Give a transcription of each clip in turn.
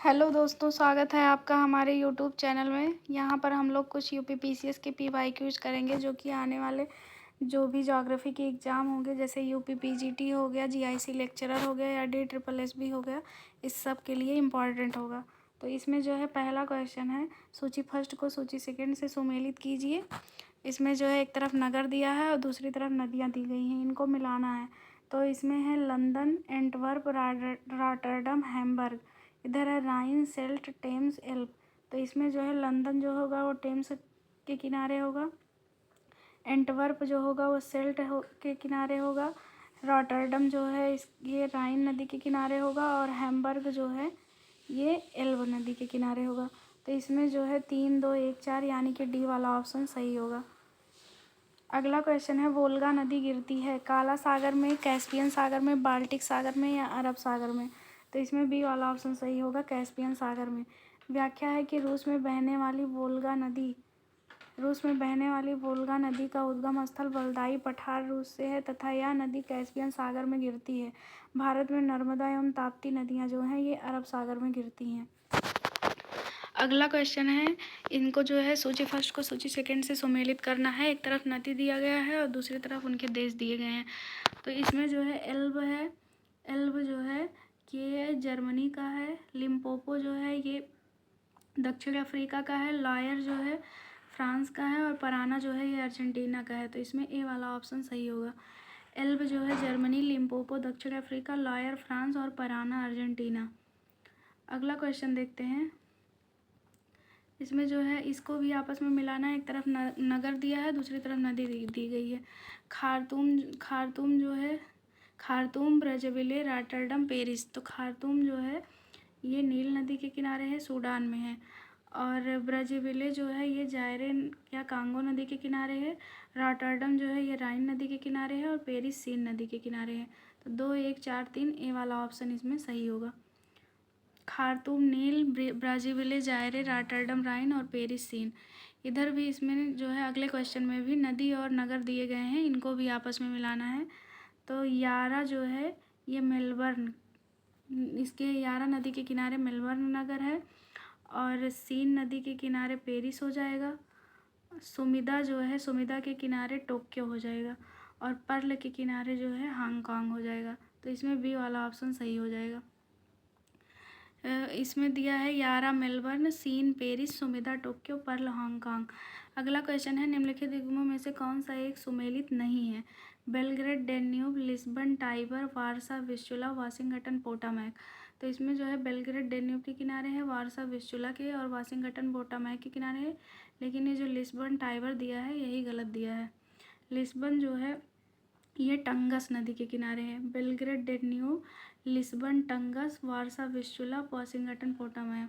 Hello दोस्तों, स्वागत है आपका हमारे यूट्यूब चैनल में। यहाँ पर हम लोग कुछ यूपी पीसीएस के पीवाईक्यूज करेंगे जो कि आने वाले जो भी ज्योग्राफी के एग्ज़ाम होंगे, जैसे यूपी पीजीटी हो गया, जीआईसी लेक्चरर हो गया या DSSS हो गया, इस सब के लिए इम्पॉर्टेंट होगा। तो इसमें जो है पहला क्वेश्चन है, सूची फर्स्ट को सूची सेकेंड से सुमेलित कीजिए। इसमें जो है एक तरफ नगर दिया है और दूसरी तरफ नदियाँ दी गई हैं, इनको मिलाना है। तो इसमें है लंदन, एंटवर्प, रॉटरडम, हैम्बर्ग। इधर है राइन, सेल्ट, टेम्स, एल्ब। तो इसमें जो है लंदन जो होगा वो टेम्स के किनारे होगा, एंटवर्प जो होगा वो सेल्ट के किनारे होगा, रॉटरडम जो है ये राइन नदी के किनारे होगा और हैम्बर्ग जो है ये एल्ब नदी के किनारे होगा। तो इसमें जो है 3, 2, 1, 4 यानी कि डी वाला ऑप्शन सही होगा। अगला क्वेश्चन है, वोल्गा नदी गिरती है काला सागर में, कैस्पियन सागर में, बाल्टिक सागर में या अरब सागर में। तो इसमें बी वाला ऑप्शन सही होगा, कैस्पियन सागर में। व्याख्या है कि रूस में बहने वाली वोल्गा नदी का उद्गम स्थल वल्दाई पठार रूस से है तथा यह नदी कैस्पियन सागर में गिरती है। भारत में नर्मदा एवं ताप्ती नदियाँ जो हैं ये अरब सागर में गिरती हैं। अगला क्वेश्चन है, इनको जो है सूची फर्स्ट को सूची सेकंड से सुमेलित करना है। एक तरफ नदी दिया गया है और दूसरी तरफ उनके देश दिए गए हैं। तो इसमें जो है एल्ब जो है ये जर्मनी का है, लिम्पोपो जो है ये दक्षिण अफ्रीका का है, लॉयर जो है फ्रांस का है और पराना जो है ये अर्जेंटीना का है। तो इसमें ए वाला ऑप्शन सही होगा। एल्ब जो है जर्मनी, लिम्पोपो दक्षिण अफ्रीका, लॉयर फ्रांस और पराना अर्जेंटीना। अगला क्वेश्चन देखते हैं। इसमें जो है इसको भी आपस में मिलाना है। एक तरफ नगर दिया है, दूसरी तरफ नदी दी गई है। खार्तूम जो है खार्तूम, ब्रजविले, रॉटरडम, पेरिस। तो खार्तूम जो है ये नील नदी के किनारे है, सूडान में है। और ब्रजविले जो है ये जायरे या कांगो नदी के किनारे है। रॉटरडम जो है ये राइन नदी के किनारे है और पेरिस सीन नदी के किनारे है। तो 2, 1, 4, 3 ए वाला ऑप्शन इसमें सही होगा। खार्तूम नील, ब्राज़ीविले जायरे, रॉटरडम राइन और पेरिस सीन। इधर भी इसमें जो है अगले क्वेश्चन में भी नदी और नगर दिए गए हैं, इनको भी आपस में मिलाना है। तो यारा जो है ये मेलबर्न, इसके यारा नदी के किनारे मेलबर्न नगर है और सीन नदी के किनारे पेरिस हो जाएगा। सुमिदा जो है सुमिदा के किनारे टोक्यो हो जाएगा और पर्ल के किनारे जो है हांगकांग हो जाएगा। तो इसमें बी वाला ऑप्शन सही हो जाएगा। इसमें दिया है Yarra Melbourne, Seine Paris, Sumida Tokyo, Pearl Hong Kong. अगला क्वेश्चन है, निम्नलिखित युग्मों में से कौन सा एक सुमेलित नहीं है? बेलग्रेड, डेन्यूब, लिस्बन, टाइबर, वारसा, विस्चुला, वाशिंगटन, पोटामैक। तो इसमें जो है बेलग्रेड डेन्यूब के किनारे है, वारसा विस्चुला के और वाशिंगटन पोटामैक के किनारे है। लेकिन ये जो लिस्बन टाइबर दिया है यही गलत दिया है। लिस्बन जो है ये टंगस नदी के किनारे है। बेलग्रेड डेन्यूब, लिस्बन टंगस, वारसा विस्चुला, वाशिंगटन पोटामैक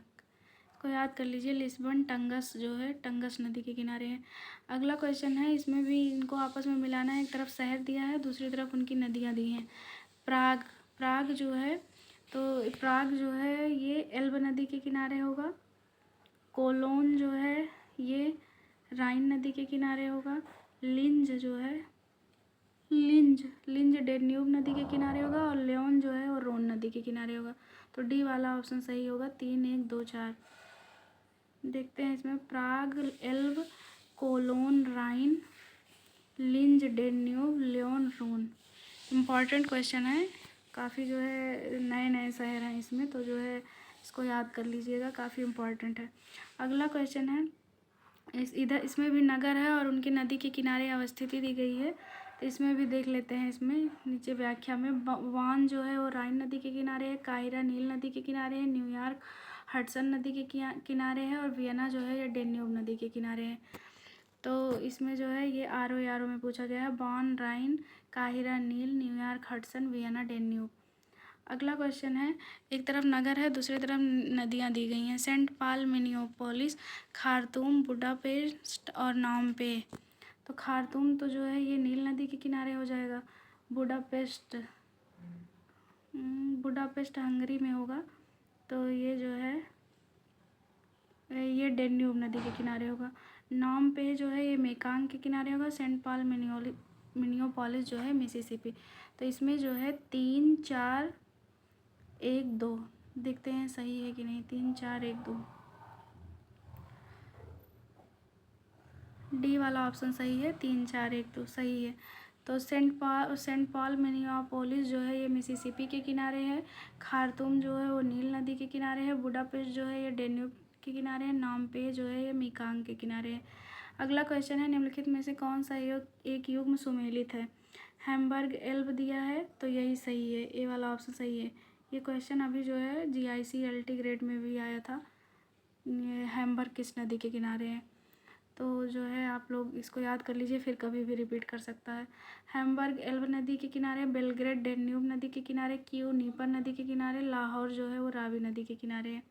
को याद कर लीजिए। लिस्बन टंगस जो है टंगस नदी के किनारे है। अगला क्वेश्चन है, इसमें भी इनको आपस में मिलाना है। एक तरफ शहर दिया है, दूसरी तरफ उनकी नदियाँ दी हैं। प्राग जो है ये एल्ब नदी के किनारे होगा। कोलोन जो है ये राइन नदी के किनारे होगा। लिंज डेन्यूब नदी के किनारे होगा और लियोन जो है वो रोन नदी के किनारे होगा। तो डी वाला ऑप्शन सही होगा। 3, 1, 2, 4 देखते हैं इसमें। प्राग, एल्ब, कोलोन, राइन, लिंज डेन्यूब, लियोन, रोन। इम्पॉर्टेंट क्वेश्चन है, काफ़ी जो है नए नए शहर हैं इसमें, तो जो है इसको याद कर लीजिएगा, काफ़ी इम्पॉर्टेंट है। अगला क्वेश्चन है, इसमें भी नगर है और उनकी नदी के किनारे अवस्थिति दी गई है। तो इसमें भी देख लेते हैं। इसमें नीचे व्याख्या में वान जो है वो राइन नदी के किनारे है, काहिरा नील नदी के किनारे है, न्यूयॉर्क हडसन नदी के किनारे है और वियना जो है ये डेन्यूब नदी के किनारे है। तो इसमें जो है ये आर ओ में पूछा गया है। बॉन, राइन, काहिरा नील, न्यूयॉर्क हडसन, वियना डेन्यूब। अगला क्वेश्चन है, एक तरफ नगर है, दूसरी तरफ नदियाँ दी गई हैं। सेंट पॉल, मिनियोपोलिस, खार्तूम, बुडापेस्ट और नामपे। तो खार्तूम तो जो है ये नील नदी के किनारे हो जाएगा। बुडापेस्ट हंगरी में होगा। तो ये जो है ये डेन्यूब नदी के किनारे होगा। नामपे जो है ये मेकांग के किनारे होगा। सेंट पॉल मिनियोपोलिस जो है मिसिसिपी। तो इसमें जो है 3, 4, 1, 2 देखते हैं सही है कि नहीं। 3 4 1 2 डी वाला ऑप्शन सही है। 3 4 1 2 सही है। तो सेंट पॉल मिनियापोलिस जो है ये मिसिसिपी के किनारे है। खार्तूम जो है वो नील नदी के किनारे है। बुडापेस्ट जो है ये डेन्यूब के किनारे है। नामपे जो है ये मेकांग के किनारे है। अगला क्वेश्चन है, निम्नलिखित में से कौन सा एक युग्म सुमेलित है। हैम्बर्ग एल्ब दिया है तो यही सही है, ए वाला ऑप्शन सही है। ये क्वेश्चन अभी जो है GIC-LT ग्रेड में भी आया था। ये हैम्बर्ग किस नदी के किनारे है, तो जो है आप लोग इसको याद कर लीजिए, फिर कभी भी रिपीट कर सकता है। हैम्बर्ग एल्ब नदी के किनारे, बेलग्रेड डेन्यूब नदी के किनारे, कीव नीपर नदी के किनारे, लाहौर जो है वो रावी नदी के किनारे है।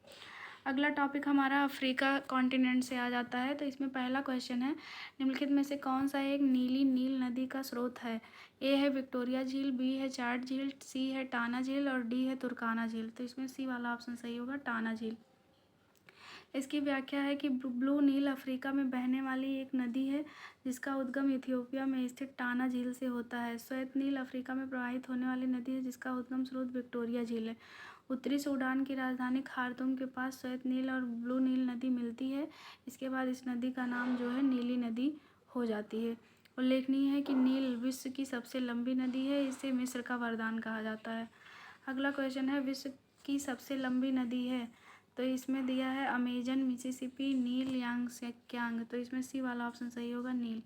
अगला टॉपिक हमारा अफ्रीका कॉन्टिनेंट से आ जाता है। तो इसमें पहला क्वेश्चन है, निम्नलिखित में से कौन सा एक नीली नील नदी का स्रोत है। ए है विक्टोरिया झील, बी है चाड झील, सी है टाना झील और डी है तुर्काना झील। तो इसमें सी वाला ऑप्शन सही होगा, टाना झील। इसकी व्याख्या है कि ब्लू नील अफ्रीका में बहने वाली एक नदी है जिसका उद्गम इथियोपिया में स्थित टाना झील से होता है। श्वेत नील अफ्रीका में प्रवाहित होने वाली नदी है जिसका उद्गम स्रोत विक्टोरिया झील है। उत्तरी सूडान की राजधानी खार्तूम के पास श्वेत नील और ब्लू नील नदी मिलती है। इसके बाद इस नदी का नाम जो है नीली नदी हो जाती है। उल्लेखनीय है कि नील विश्व की सबसे लंबी नदी है, इसे मिस्र का वरदान कहा जाता है। अगला क्वेश्चन है, विश्व की सबसे लंबी नदी है, तो इसमें दिया है अमेजन, मिसिसिपी, नील, यांगसेक्यांग। तो इसमें सी वाला ऑप्शन सही होगा, नील।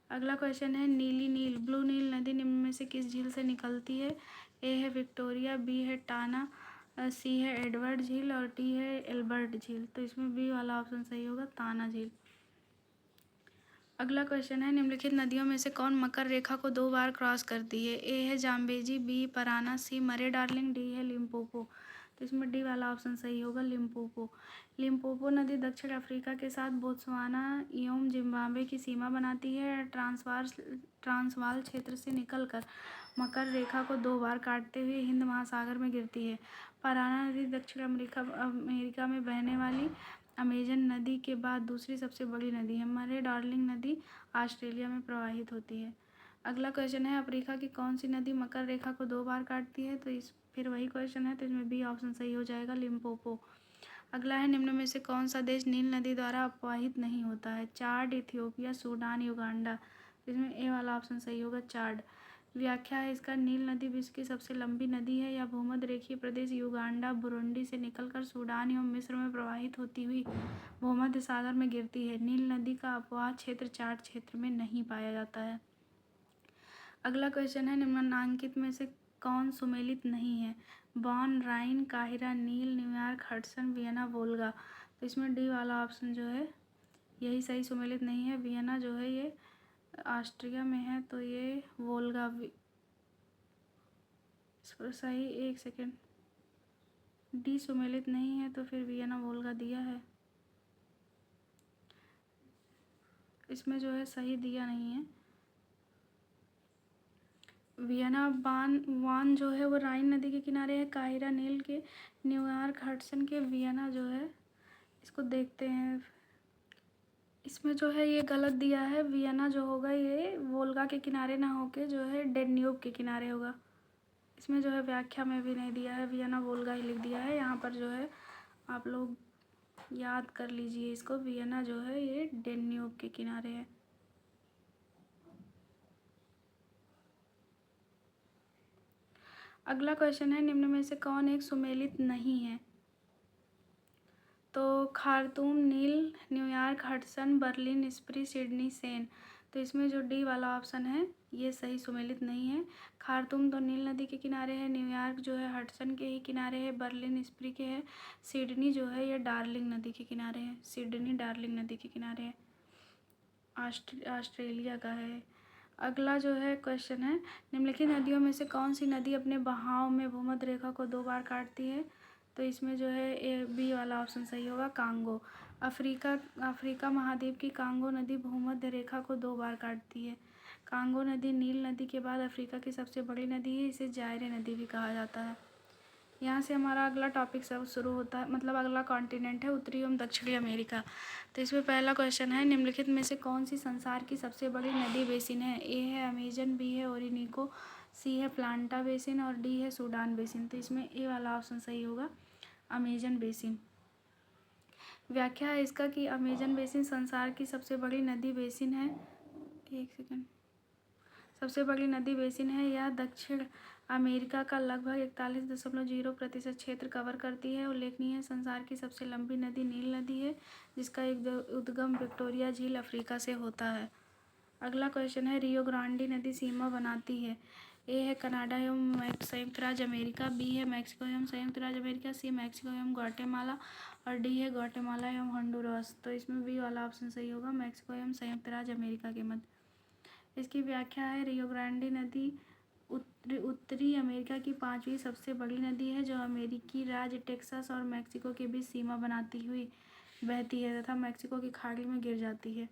अगला क्वेश्चन है, नीली नील ब्लू नील नदी निम्न में से किस झील से निकलती है। ए है विक्टोरिया, बी है टाना, सी है एडवर्ड झील और डी है एल्बर्ट झील। तो इसमें बी वाला ऑप्शन सही होगा, ताना झील। अगला क्वेश्चन है, निम्नलिखित नदियों में से कौन मकर रेखा को 2 बार क्रॉस करती है। ए है जाम्बेजी, बी पराना, सी मरे डार्लिंग, डी है लिम्पोपो। तो इसमें डी वाला ऑप्शन सही होगा, लिम्पोपो। लिम्पोपो नदी दक्षिण अफ्रीका के साथ बोत्सवाना एवं जिम्बाब्वे की सीमा बनाती है। ट्रांसवाल क्षेत्र से निकलकर मकर रेखा को 2 बार काटते हुए हिंद महासागर में गिरती है। पराना नदी दक्षिण अमेरिका में बहने वाली अमेजन नदी के बाद दूसरी सबसे बड़ी नदी है। मरे डार्लिंग नदी ऑस्ट्रेलिया में प्रवाहित होती है। अगला क्वेश्चन है, अफ्रीका की कौन सी नदी मकर रेखा को 2 बार काटती है। तो इस फिर वही क्वेश्चन है, तो इसमें बी ऑप्शन सही हो जाएगा, लिम्पोपो। अगला है, निम्न में से कौन सा देश नील नदी द्वारा अपवाहित नहीं होता है। चाड, इथियोपिया, सूडान, युगांडा। इसमें ए वाला ऑप्शन सही होगा, चाड। व्याख्या है इसका, नील नदी विश्व की सबसे लंबी नदी है। यह भूमध्य रेखीय प्रदेश युगांडा, बुरुंडी से निकलकर सूडान एवं मिस्र में प्रवाहित होती हुई भूमध्य सागर में गिरती है। नील नदी का अपवाह क्षेत्र चाड क्षेत्र में नहीं पाया जाता है। अगला क्वेश्चन है, निम्नलिखित में से कौन सुमेलित नहीं है। बॉन, राइन, काहिरा, नील, न्यूयॉर्क, हडसन, वियना, वोल्गा। तो इसमें डी वाला ऑप्शन जो है यही सही सुमेलित नहीं है। वियना जो है ये ऑस्ट्रिया में है, तो ये वोल्गा सही। एक सेकेंड, डी सुमेलित नहीं है तो फिर वियना वोल्गा दिया है, इसमें जो है सही दिया नहीं है। वियना वान जो है वो राइन नदी के किनारे है। काहिरा नील के, न्यूयॉर्क हडसन के, वियना जो है इसको देखते हैं। इसमें जो है ये गलत दिया है। वियना जो होगा ये वोल्गा के किनारे ना होके जो है डेन्यूब के किनारे होगा। इसमें जो है व्याख्या में भी नहीं दिया है, वियना वोल्गा ही लिख दिया है। यहाँ पर जो है आप लोग याद कर लीजिए इसको, वियना जो है ये डेन्यूब के किनारे है। अगला क्वेश्चन है, निम्न में से कौन एक सुमेलित नहीं है। तो Khartoum, Nile, New York, Hudson, Berlin, Spree, Sydney, Seine. तो इसमें जो डी वाला ऑप्शन है ये सही सुमेलित नहीं है। खार्तूम तो नील नदी के किनारे है, न्यूयॉर्क जो है हडसन के ही किनारे है, बर्लिन स्प्री के है, सिडनी जो है ये डार्लिंग नदी के किनारे है। सिडनी डार्लिंग नदी के किनारे है, ऑस्ट्रेलिया का है। अगला जो है क्वेश्चन है, निम्नलिखित नदियों में से कौन सी नदी अपने बहाव में भूमध्य रेखा को 2 बार काटती है। तो इसमें जो है ए बी वाला ऑप्शन सही होगा, कांगो। अफ्रीका महाद्वीप की कांगो नदी भूमध्य रेखा को 2 बार काटती है। कांगो नदी नील नदी के बाद अफ्रीका की सबसे बड़ी नदी है, इसे जायरे नदी भी कहा जाता है। यहाँ से हमारा अगला टॉपिक सब शुरू होता है, मतलब अगला कॉन्टिनेंट है उत्तरी एवं दक्षिणी अमेरिका। तो इसमें पहला क्वेश्चन है, निम्नलिखित में से कौन सी संसार की सबसे बड़ी नदी बेसिन है। ए है अमेजन, बी है ओरिनिको, सी है प्लांटा बेसिन और डी है सूडान बेसिन। तो इसमें ए वाला ऑप्शन सही होगा, अमेजन बेसिन। व्याख्या है इसका कि अमेजन बेसिन संसार की सबसे बड़ी नदी बेसिन है। एक सेकंड। सबसे बड़ी नदी बेसिन है। यह दक्षिण अमेरिका का लगभग 41.0% क्षेत्र कवर करती है। उल्लेखनीय है संसार की सबसे लंबी नदी नील नदी है, जिसका एक उद्गम विक्टोरिया झील अफ्रीका से होता है। अगला क्वेश्चन है, रियो ग्रांडी नदी सीमा बनाती है। ए है कनाडा एवं संयुक्त राज्य अमेरिका, बी है मैक्सिको एवं संयुक्त राज्य अमेरिका, सी मैक्सिको एवं ग्वाटेमाला और डी है ग्वाटेमाला एवं हंडुरास। तो इसमें बी वाला ऑप्शन सही होगा, मैक्सिको एवं संयुक्त राज्य अमेरिका के मध्य। इसकी व्याख्या है, रियो ग्रांडी नदी उत्तरी अमेरिका की 5वीं सबसे बड़ी नदी है, जो अमेरिकी राज्य टेक्सास और मैक्सिको के बीच सीमा बनाती हुई बहती है तथा मैक्सिको की खाड़ी में गिर जाती है।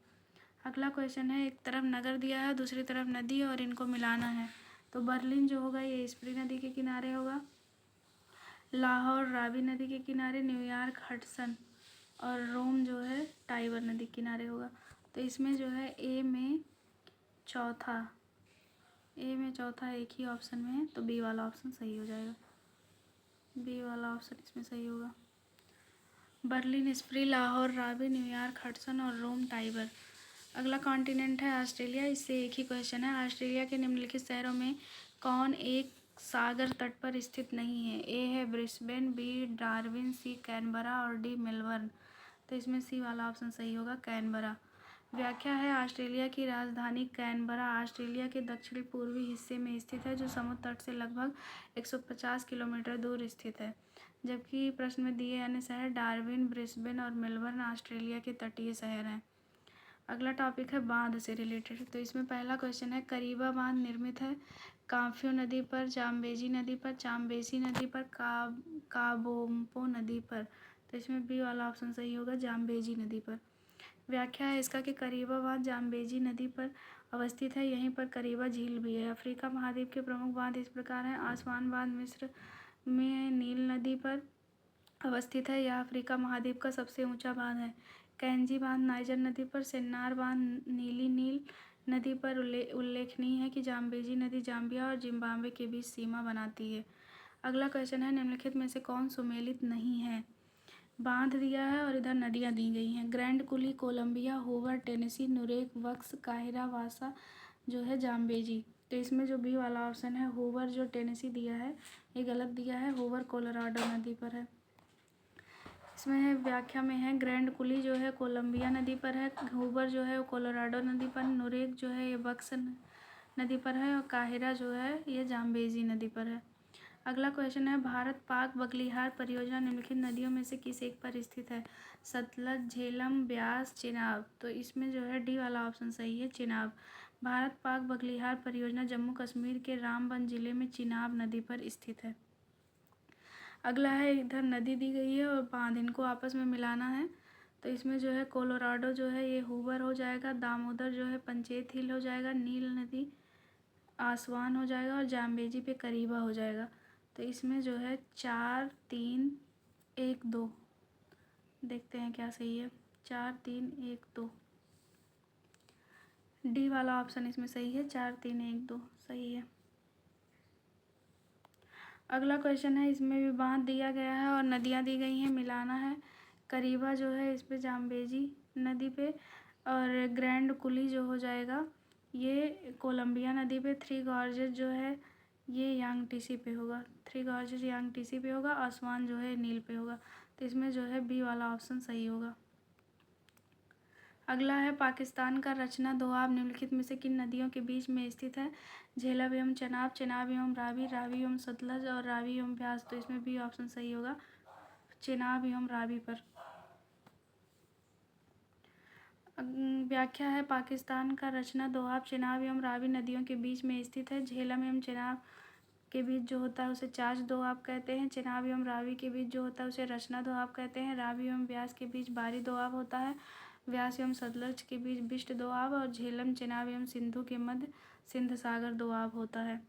अगला क्वेश्चन है, एक तरफ नगर दिया है, दूसरी तरफ नदी है और इनको मिलाना है। तो बर्लिन जो होगा ये स्प्री नदी के किनारे होगा, लाहौर रावी नदी के किनारे, न्यूयॉर्क हडसन और रोम जो है टाइबर नदी के किनारे होगा। तो इसमें जो है ए में चौथा एक ही ऑप्शन में है, तो बी वाला ऑप्शन सही हो जाएगा। बी वाला ऑप्शन इसमें सही होगा, Berlin स्प्री, Lahore Ravi, New York Hudson और रोम टाइबर। अगला कॉन्टिनेंट है ऑस्ट्रेलिया। इससे एक ही क्वेश्चन है, ऑस्ट्रेलिया के निम्नलिखित शहरों में कौन एक सागर तट पर स्थित नहीं है। ए है Brisbane, B Darwin, C Canberra और डी मेलबर्न। तो इसमें सी वाला ऑप्शन सही होगा, कैनबरा। व्याख्या है, ऑस्ट्रेलिया की राजधानी कैनबरा ऑस्ट्रेलिया के दक्षिणी पूर्वी हिस्से में स्थित है, जो समुद्र तट से लगभग 150 किलोमीटर दूर स्थित है। जबकि प्रश्न में दिए अन्य शहर डार्विन, ब्रिस्बेन और मेलबर्न ऑस्ट्रेलिया के तटीय शहर हैं। अगला टॉपिक है बांध से रिलेटेड। तो इसमें पहला क्वेश्चन है, करीबा बांध निर्मित है काम्फ्यू नदी पर, जाम्बेजी नदी पर, चाम्बेसी नदी पर, काबोम्पो नदी पर। तो इसमें बी वाला ऑप्शन सही होगा, जाम्बेजी नदी पर। व्याख्या है इसका कि करीबा बांध जाम्बेजी नदी पर अवस्थित है, यहीं पर करीबा झील भी है। अफ्रीका महाद्वीप के प्रमुख बांध इस प्रकार हैं, आसवान बांध मिस्र में नील नदी पर अवस्थित है, यह अफ्रीका महाद्वीप का सबसे ऊंचा बांध है। कैंजी बांध नाइजर नदी पर, सेन्नार बांध नीली नील नदी पर। उल्लेखनीय है कि जाम्बेजी नदी जाम्बिया और जिम्बाब्वे के बीच सीमा बनाती है। अगला क्वेश्चन है, निम्नलिखित में से कौन सुमेलित नहीं है। बांध दिया है और इधर नदियाँ दी गई हैं, Grand Coulee, Columbia, Hoover, Tennessee, Nurek, Vakhsh, काहिरा, वासा जो है जाम्बेजी। तो इसमें जो बी वाला ऑप्शन है, होवर जो टेनेसी दिया है ये गलत दिया है, होवर कोलोराडो नदी पर है। इसमें है व्याख्या में है, ग्रैंड कुली जो है कोलंबिया नदी पर है, होवर जो है वो कोलोराडो नदी पर, नुरेक जो है ये बक्स नदी पर है और काहिरा जो है ये जाम्बेजी नदी पर है। अगला क्वेश्चन है, भारत पाक बगलिहार परियोजना निम्नलिखित नदियों में से किस एक पर स्थित है। सतलज, झेलम, ब्यास, चिनाब। तो इसमें जो है डी वाला ऑप्शन सही है, चिनाब। भारत पाक बगलिहार परियोजना जम्मू कश्मीर के रामबन जिले में चिनाब नदी पर स्थित है। अगला है, इधर नदी दी गई है और बांध, इनको आपस में मिलाना है। तो इसमें जो है कोलोराडो जो है ये होवर हो जाएगा, दामोदर जो है पंचेत हिल हो जाएगा, नील नदी आसवान हो जाएगा और जाम्बेजी पे करीबा हो जाएगा। तो इसमें जो है 4, 3, 1, 2 देखते हैं क्या सही है। 4, 3, 1, 2 डी वाला ऑप्शन इसमें सही है, 4, 3, 1, 2 सही है। अगला क्वेश्चन है, इसमें भी बांध दिया गया है और नदियाँ दी गई हैं, मिलाना है। करीबा जो है इस पे जाम्बेजी नदी पे और ग्रैंड कुली जो हो जाएगा ये कोलंबिया नदी पे, थ्री गॉर्जेस जो है ये यांगटीसी पे होगा, थ्री गॉर्जेस यांगटीसी पे होगा, आसमान जो है नील पे होगा। तो इसमें जो है बी वाला ऑप्शन सही होगा। अगला है, पाकिस्तान का रचना दोआब निम्नलिखित में से किन नदियों के बीच में स्थित है। झेलम एवं चनाब, चनाब एवं रावी, रावी एवं सतलज और रावी एवं ब्यास। तो इसमें बी ऑप्शन सही होगा, चनाब एवं रावी पर। व्याख्या है, पाकिस्तान का रचना दोआब चनाब एवं रावी नदियों के बीच में स्थित है। झेलम एवं चनाब के बीच जो होता है उसे चाच दोआब कहते हैं। चनाब एवं रावी के बीच जो होता है उसे रचना दोआब कहते हैं। रावी एवं ब्यास के बीच बारी दोआब होता है। व्यास एवं सतलज के बीच बिष्ट दोआब और झेलम, चनाब एवं सिंधु के मध्य सिंध सागर दोआब होता है।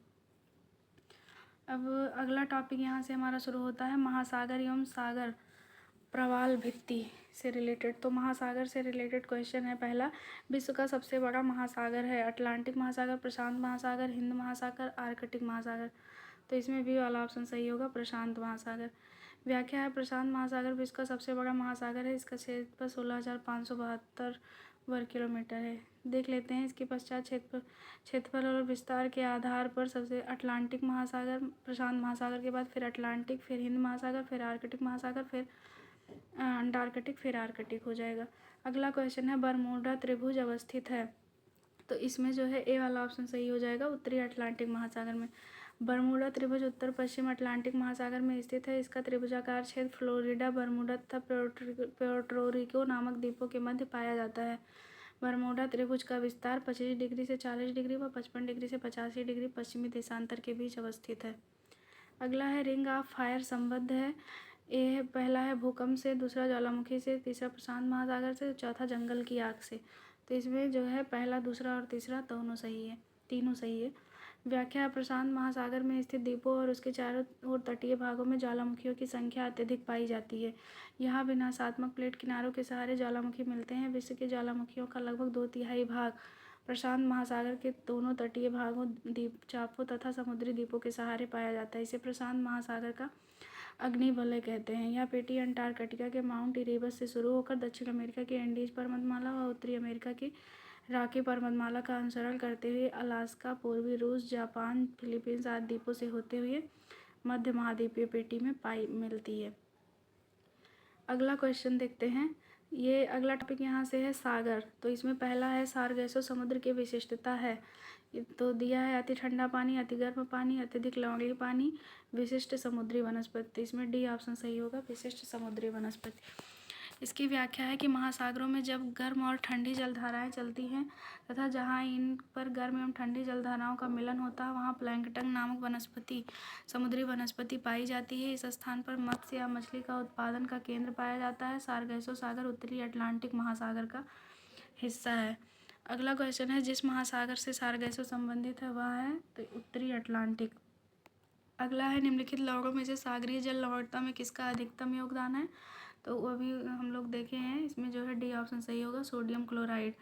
अब अगला टॉपिक यहाँ से हमारा शुरू होता है, महासागर एवं सागर प्रवाल भित्ति से रिलेटेड, तो महासागर से रिलेटेड क्वेश्चन है पहला। विश्व का सबसे बड़ा महासागर है अटलांटिक महासागर, प्रशांत महासागर, हिंद महासागर, आर्कटिक महासागर। तो इसमें बी वाला ऑप्शन सही होगा, प्रशांत महासागर। व्याख्या है, प्रशांत महासागर विश्व का सबसे बड़ा महासागर है। इसका क्षेत्रफल 16,572 वर्ग किलोमीटर है। देख लेते हैं इसके पश्चात क्षेत्रफल और विस्तार के आधार पर सबसे अटलांटिक महासागर, प्रशांत महासागर के बाद फिर अटलांटिक, फिर हिंद महासागर, फिर आर्कटिक महासागर, फिर अंटार्कटिक, फिर आर्कटिक हो जाएगा। अगला क्वेश्चन है, बरमूडा त्रिभुज अवस्थित है। तो इसमें जो है ए वाला ऑप्शन सही हो जाएगा, उत्तरी अटलांटिक महासागर में। बरमूडा त्रिभुज उत्तर पश्चिम अटलांटिक महासागर में स्थित है। इसका त्रिभुजाकार क्षेत्र फ्लोरिडा, बरमूडा तथा प्योर्टो नामक द्वीपों के मध्य पाया जाता है। बरमूडा त्रिभुज का विस्तार 25 डिग्री से 40 डिग्री व 55 डिग्री से 85 डिग्री पश्चिमी देशांतर के बीच अवस्थित है। अगला है, रिंग ऑफ फायर संबद्ध है। ये पहला है भूकंप से, दूसरा ज्वालामुखी से, तीसरा प्रशांत महासागर से, चौथा जंगल की आग से। तो इसमें जो है पहला, दूसरा और तीसरा दोनों सही है, तीनों सही है। व्याख्या, प्रशांत महासागर में स्थित द्वीपों और उसके चारों ओर तटीय भागों में ज्वालामुखियों की संख्या अत्यधिक पाई जाती है। यहाँ विनाशात्मक प्लेट किनारों के सहारे ज्वालामुखी मिलते हैं। विश्व के ज्वालामुखियों का लगभग 2/3 भाग प्रशांत महासागर के दोनों तटीय भागों, द्वीपचापों तथा समुद्री द्वीपों के सहारे पाया जाता है। इसे प्रशांत महासागर का अग्निवलय कहते हैं। यह पेटी अंटार्कटिका के माउंट इरेबस से शुरू होकर दक्षिण अमेरिका की एंडीज पर्वतमाला व उत्तरी अमेरिका की रॉकी पर्वतमाला का अनुसरण करते हुए अलास्का, पूर्वी रूस, जापान, फिलीपींस आदि द्वीपों से होते हुए मध्य महाद्वीपीय पेटी में पाई मिलती है। अगला क्वेश्चन देखते हैं। ये अगला टॉपिक यहाँ से है सागर। तो इसमें पहला है, सारगैसो समुद्र की विशिष्टता है। तो दिया है, अति ठंडा पानी, अति गर्म पानी, अत्यधिक लवणीय पानी, विशिष्ट समुद्री वनस्पति। इसमें डी ऑप्शन सही होगा, विशिष्ट समुद्री वनस्पति। इसकी व्याख्या है कि महासागरों में जब गर्म और ठंडी जलधाराएं चलती हैं तथा जहां इन पर गर्म एवं ठंडी जलधाराओं का मिलन होता है, वहां प्लैंकटन नामक वनस्पति, समुद्री वनस्पति पाई जाती है। इस स्थान पर मत्स्य या मछली का उत्पादन का केंद्र पाया जाता है। सारगैसो सागर उत्तरी अटलांटिक महासागर का हिस्सा है। अगला क्वेश्चन है, जिस महासागर से सारगैसो संबंधित है वह है तो उत्तरी अटलांटिक। अगला है, निम्नलिखित लवणों में से सागरीय जल लवणता में किसका अधिकतम योगदान है। तो वो अभी हम लोग देखे हैं, इसमें जो है डी ऑप्शन सही होगा, सोडियम क्लोराइड।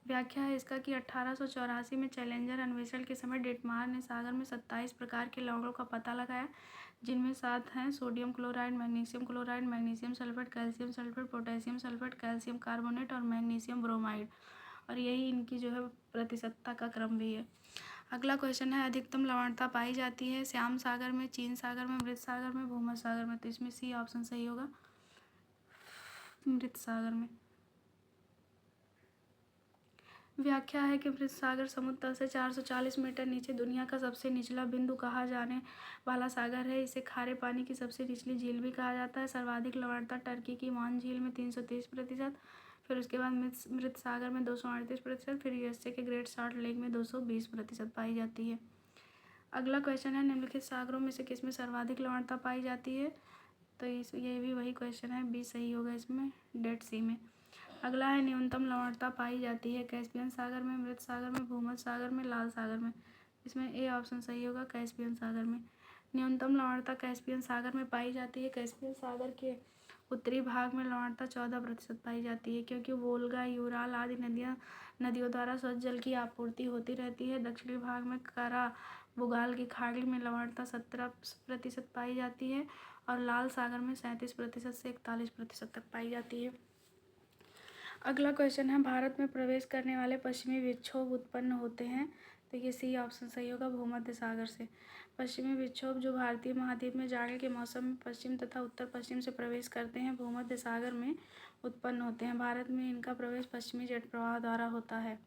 व्याख्या है इसका कि 1884 में चैलेंजर अन्वेषण के समय डेटमार ने सागर में 27 प्रकार के लवणों का पता लगाया, जिनमें 7 हैं sodium chloride, magnesium sulphate, calcium sulphate, potassium sulphate, calcium carbonate और मैग्नीशियम ब्रोमाइड। और यही इनकी जो है प्रतिशतता का क्रम भी है। अगला क्वेश्चन है, अधिकतम लवणता पाई जाती है श्याम सागर में, चीन सागर में, मृत सागर में, भूमध्य सागर में। तो इसमें सी ऑप्शन सही होगा, मृत सागर में। व्याख्या है कि मृत सागर समुद्र तल से 440 मीटर नीचे दुनिया का सबसे निचला बिंदु कहा जाने वाला सागर है। इसे खारे पानी की सबसे निचली झील भी कहा जाता है। सर्वाधिक लवणता टर्की की वान झील में 330%, फिर उसके बाद मृत सागर में 238%, फिर यूएसए के ग्रेट सॉल्ट लेक में 220% पाई जाती है। अगला क्वेश्चन है, निम्नलिखित सागरों में से किसमें सर्वाधिक लवणता पाई जाती है। तो ये भी वही क्वेश्चन है, बी सही होगा इसमें, डेड सी में। अगला है, न्यूनतम लवणता पाई जाती है कैस्पियन सागर में, मृत सागर में, भूमध्य सागर में, लाल सागर में। इसमें ए ऑप्शन सही होगा, कैस्पियन सागर में। न्यूनतम लवणता कैस्पियन सागर में पाई जाती है। कैस्पियन सागर के उत्तरी भाग में लवणता 14% पाई जाती है, क्योंकि वोल्गा, यूराल आदि नदियों द्वारा स्वच्छ जल की आपूर्ति होती रहती है। दक्षिणी भाग में कारा बुगाल की खाड़ी में लवणता 17% पाई जाती है और लाल सागर में 37% से 41% तक पाई जाती है। अगला क्वेश्चन है, भारत में प्रवेश करने वाले पश्चिमी विक्षोभ उत्पन्न होते हैं। तो ये सी ऑप्शन सही होगा, भूमध्य सागर से। पश्चिमी विक्षोभ जो भारतीय महाद्वीप में जाड़े के मौसम में पश्चिम तथा उत्तर पश्चिम से प्रवेश करते हैं, भूमध्य सागर में उत्पन्न होते हैं। भारत में इनका प्रवेश पश्चिमी जेट प्रवाह द्वारा होता है।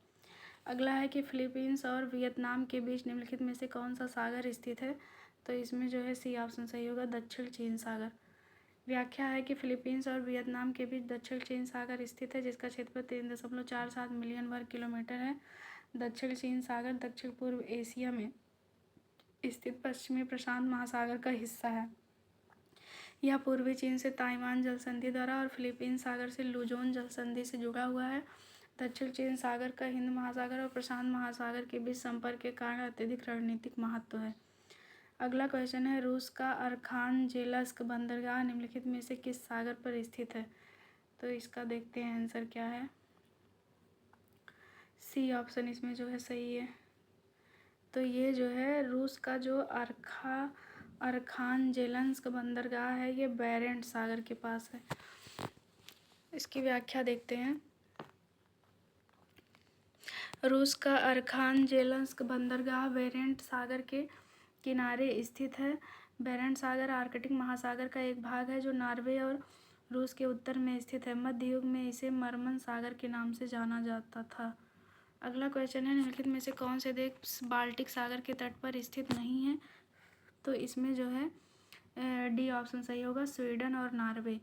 अगला है कि फिलीपींस और वियतनाम के बीच निम्नलिखित में से कौन सा सागर स्थित है। तो इसमें जो है सी ऑप्शन सही होगा, दक्षिण चीन सागर। व्याख्या है कि फिलीपींस और वियतनाम के बीच दक्षिण चीन सागर स्थित है, जिसका क्षेत्रफल 3.47 मिलियन वर्ग किलोमीटर है। दक्षिण चीन सागर दक्षिण पूर्व एशिया में स्थित पश्चिमी प्रशांत महासागर का हिस्सा है। यह पूर्वी चीन से ताइवान जल संधि द्वारा और फिलीपींस सागर से लुजोन जल संधि से जुड़ा हुआ है। दक्षिण चीन सागर का हिंद महासागर और प्रशांत महासागर के बीच संपर्क के कारण अत्यधिक रणनीतिक महत्व है। अगला क्वेश्चन है, रूस का अर्खांजेल्स्क बंदरगाह निम्नलिखित में से किस सागर पर स्थित है? तो इसका देखते हैं आंसर क्या है। सी ऑप्शन इसमें जो है सही है। तो ये जो है रूस का जो अर्खांजेल्स्क बंदरगाह है ये बेरेंट सागर के पास है। इसकी व्याख्या देखते हैं। रूस का अर्खांजेल्स्क बंदरगाह बेरेंट सागर के किनारे स्थित है। बेरेंट सागर आर्कटिक महासागर का एक भाग है जो नॉर्वे और रूस के उत्तर में स्थित है। मध्य युग में इसे मर्मन सागर के नाम से जाना जाता था। अगला क्वेश्चन है, निम्नलिखित में से कौन से देश बाल्टिक सागर के तट पर स्थित नहीं है? तो इसमें जो है डी ऑप्शन सही होगा, स्वीडन और नॉर्वे।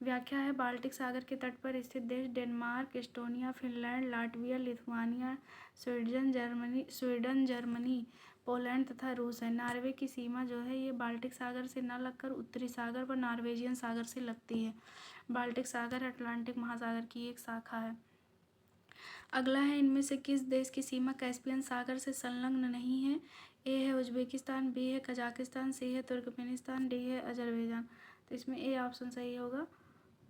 व्याख्या है, बाल्टिक सागर के तट पर स्थित देश Denmark, Estonia, Finland, Latvia, Lithuania, Sweden, Germany, Poland तथा रूस है। नॉर्वे की सीमा जो है ये बाल्टिक सागर से न लगकर उत्तरी सागर व नॉर्वेजियन सागर से लगती है। बाल्टिक सागर अटलांटिक महासागर की एक शाखा है। अगला है, इनमें से किस देश की सीमा कैस्पियन सागर से संलग्न नहीं है? ए है उज्बेकिस्तान, बी है कजाकिस्तान, सी है तुर्कमेनिस्तान, डी है अजरबैजान। तो इसमें ए ऑप्शन सही होगा,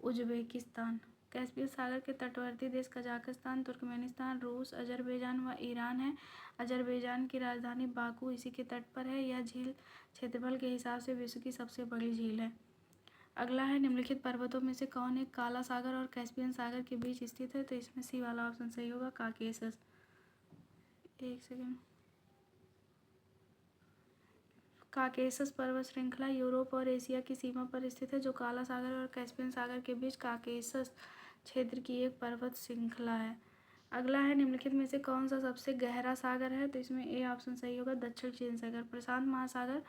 उज्बेकिस्तान। कैस्पियन सागर के तटवर्ती देश कजाकिस्तान, तुर्कमेनिस्तान, रूस, अजरबैजान व ईरान है। अजरबैजान की राजधानी बाकू इसी के तट पर है। यह झील क्षेत्रफल के हिसाब से विश्व की सबसे बड़ी झील है। अगला है, निम्नलिखित पर्वतों में से कौन एक काला सागर और कैस्पियन सागर के बीच स्थित है? तो इसमें सी वाला ऑप्शन सही होगा, काकेशस। एक सेकेंड। काकेशस पर्वत श्रृंखला यूरोप और एशिया की सीमा पर स्थित है, जो काला सागर और कैस्पियन सागर के बीच काकेशस क्षेत्र की एक पर्वत श्रृंखला है। अगला है, निम्नलिखित में से कौन सा सबसे गहरा सागर है? तो इसमें ए ऑप्शन सही होगा, दक्षिण चीन सागर। प्रशांत महासागर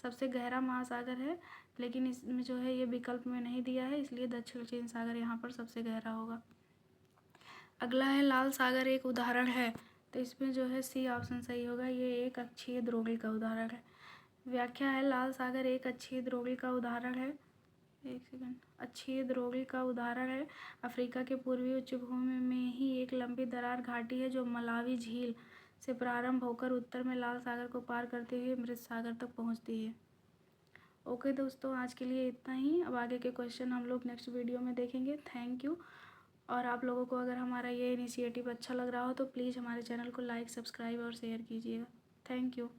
सबसे गहरा महासागर है, लेकिन इसमें जो है ये विकल्प में नहीं दिया है, इसलिए दक्षिण चीन सागर यहाँ पर सबसे गहरा होगा। अगला है, लाल सागर एक उदाहरण है। तो इसमें जो है सी ऑप्शन सही होगा, ये एक अक्षीय द्रोणी का उदाहरण है। व्याख्या है, लाल सागर एक अक्षीय द्रोणी का उदाहरण है। एक सेकंड। अक्षीय द्रोणी का उदाहरण है। अफ्रीका के पूर्वी उच्च भूमि में ही एक लंबी दरार घाटी है जो मलावी झील से प्रारंभ होकर उत्तर में लाल सागर को पार करते हुए मृत सागर तक पहुंचती है। ओके दोस्तों, आज के लिए इतना ही। अब आगे के क्वेश्चन हम लोग नेक्स्ट वीडियो में देखेंगे। Thank you. और आप लोगों को अगर हमारा ये इनिशिएटिव अच्छा लग रहा हो तो प्लीज़ हमारे चैनल को लाइक, सब्सक्राइब और शेयर कीजिएगा। Thank you.